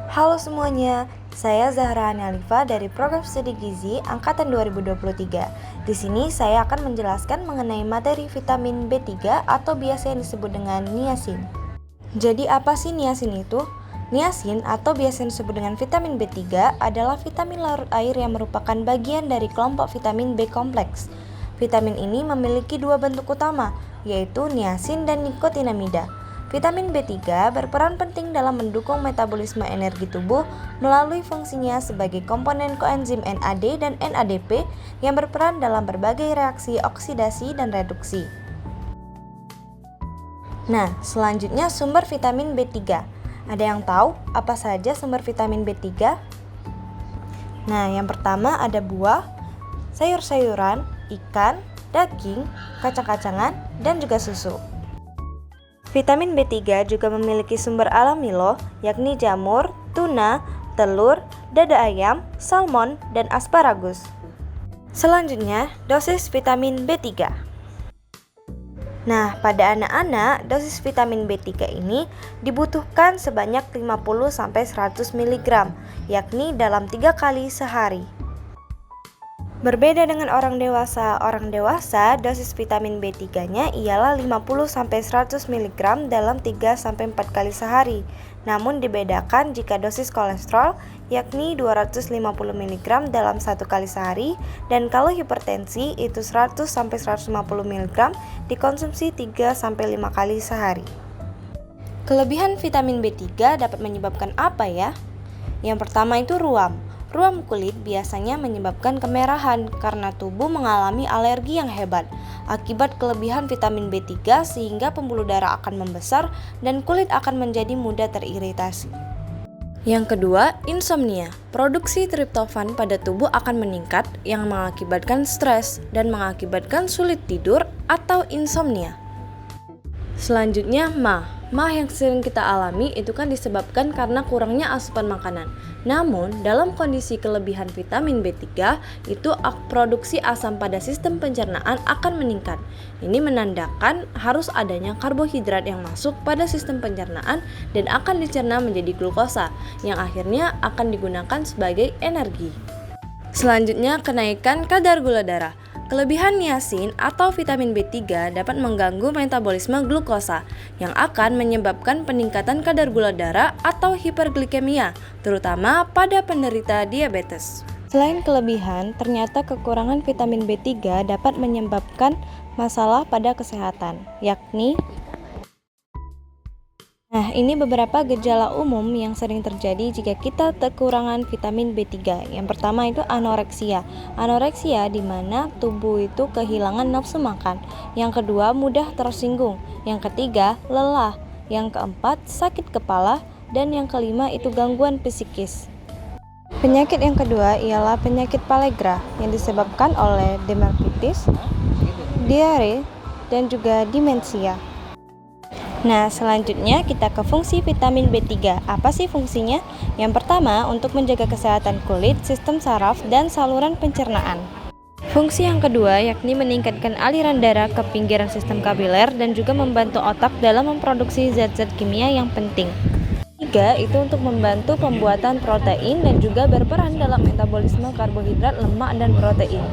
Halo semuanya, saya Zahra Analifa dari Program Studi Gizi Angkatan 2023. Di sini saya akan menjelaskan mengenai materi vitamin B3 atau biasa yang disebut dengan niacin. Jadi apa sih niacin itu? Niacin atau biasa yang disebut dengan vitamin B3 adalah vitamin larut air yang merupakan bagian dari kelompok vitamin B kompleks. Vitamin ini memiliki dua bentuk utama, yaitu niacin dan nikotinamida. Vitamin B3 berperan penting dalam mendukung metabolisme energi tubuh melalui fungsinya sebagai komponen koenzim NAD dan NADP yang berperan dalam berbagai reaksi oksidasi dan reduksi. Nah, selanjutnya sumber vitamin B3. Ada yang tahu apa saja sumber vitamin B3? Nah, yang pertama ada buah, sayur-sayuran, ikan, daging, kacang-kacangan, dan juga susu. Vitamin B3 juga memiliki sumber alami loh, yakni jamur, tuna, telur, dada ayam, salmon, dan asparagus. Selanjutnya, dosis vitamin B3. Nah, pada anak-anak, dosis vitamin B3 ini dibutuhkan sebanyak 50-100 mg, yakni dalam 3 kali sehari. Berbeda dengan orang dewasa dosis vitamin B3-nya ialah 50-100 mg dalam 3-4 kali sehari. Namun dibedakan jika dosis kolesterol yakni 250 mg dalam 1 kali sehari, dan kalau hipertensi itu 100-150 mg dikonsumsi 3-5 kali sehari. Kelebihan vitamin B3 dapat menyebabkan apa ya? Yang pertama itu ruam. Ruam kulit biasanya menyebabkan kemerahan karena tubuh mengalami alergi yang hebat akibat kelebihan vitamin B3, sehingga pembuluh darah akan membesar dan kulit akan menjadi mudah teriritasi. Yang kedua, insomnia. Produksi triptofan pada tubuh akan meningkat yang mengakibatkan stres dan mengakibatkan sulit tidur atau insomnia. Selanjutnya, MAH yang sering kita alami itu kan disebabkan karena kurangnya asupan makanan. Namun, dalam kondisi kelebihan vitamin B3, itu produksi asam pada sistem pencernaan akan meningkat. Ini menandakan harus adanya karbohidrat yang masuk pada sistem pencernaan dan akan dicerna menjadi glukosa, yang akhirnya akan digunakan sebagai energi. Selanjutnya, kenaikan kadar gula darah. Kelebihan niacin atau vitamin B3 dapat mengganggu metabolisme glukosa yang akan menyebabkan peningkatan kadar gula darah atau hiperglikemia, terutama pada penderita diabetes. Selain kelebihan, ternyata kekurangan vitamin B3 dapat menyebabkan masalah pada kesehatan, yakni ini beberapa gejala umum yang sering terjadi jika kita kekurangan vitamin B3. Yang pertama itu anoreksia. Anoreksia di mana tubuh itu kehilangan nafsu makan. Yang kedua, mudah tersinggung. Yang ketiga, lelah. Yang keempat, sakit kepala. Dan yang kelima itu gangguan psikis. Penyakit yang kedua ialah penyakit Pellagra yang disebabkan oleh dermatitis, diare, dan juga demensia. Nah, selanjutnya kita ke fungsi vitamin B3. Apa sih fungsinya? Yang pertama, untuk menjaga kesehatan kulit, sistem saraf, dan saluran pencernaan. Fungsi yang kedua yakni meningkatkan aliran darah ke pinggiran sistem kapiler dan juga membantu otak dalam memproduksi zat-zat kimia yang penting. Tiga, itu untuk membantu pembuatan protein dan juga berperan dalam metabolisme karbohidrat, lemak, dan protein.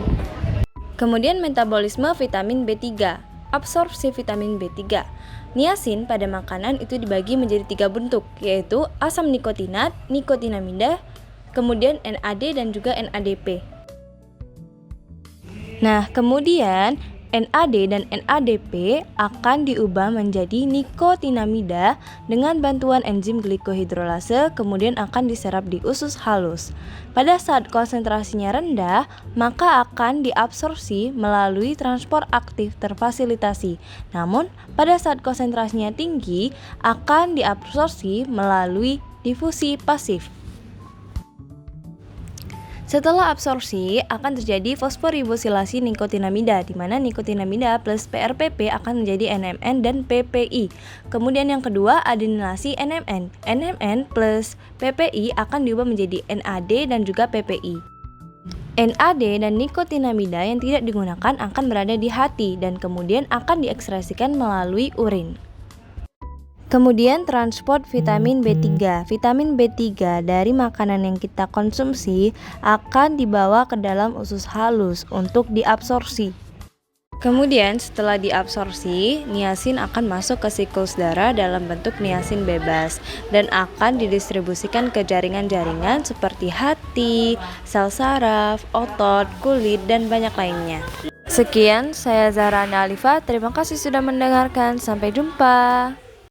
Kemudian metabolisme vitamin B3. Absorpsi vitamin B3. Niacin pada makanan itu dibagi menjadi 3 bentuk, yaitu asam nikotinat, nikotinamida, kemudian NAD dan juga NADP. Nah, kemudian NAD dan NADP akan diubah menjadi nikotinamida dengan bantuan enzim glikohidrolase, kemudian akan diserap di usus halus. Pada saat konsentrasinya rendah, maka akan diabsorpsi melalui transport aktif terfasilitasi. Namun, pada saat konsentrasinya tinggi, akan diabsorpsi melalui difusi pasif. Setelah absorpsi, akan terjadi fosforibosilasi nikotinamida, di mana nikotinamida plus PRPP akan menjadi NMN dan PPI. Kemudian yang kedua, adenilasi NMN. NMN plus PPI akan diubah menjadi NAD dan juga PPI. NAD dan nikotinamida yang tidak digunakan akan berada di hati dan kemudian akan diekspresikan melalui urin. Kemudian transport vitamin B3. Vitamin B3 dari makanan yang kita konsumsi akan dibawa ke dalam usus halus untuk diabsorpsi. Kemudian setelah diabsorpsi, niacin akan masuk ke siklus darah dalam bentuk niacin bebas dan akan didistribusikan ke jaringan-jaringan seperti hati, sel saraf, otot, kulit, dan banyak lainnya. Sekian, saya Zahra Ana Alifa. Terima kasih sudah mendengarkan. Sampai jumpa.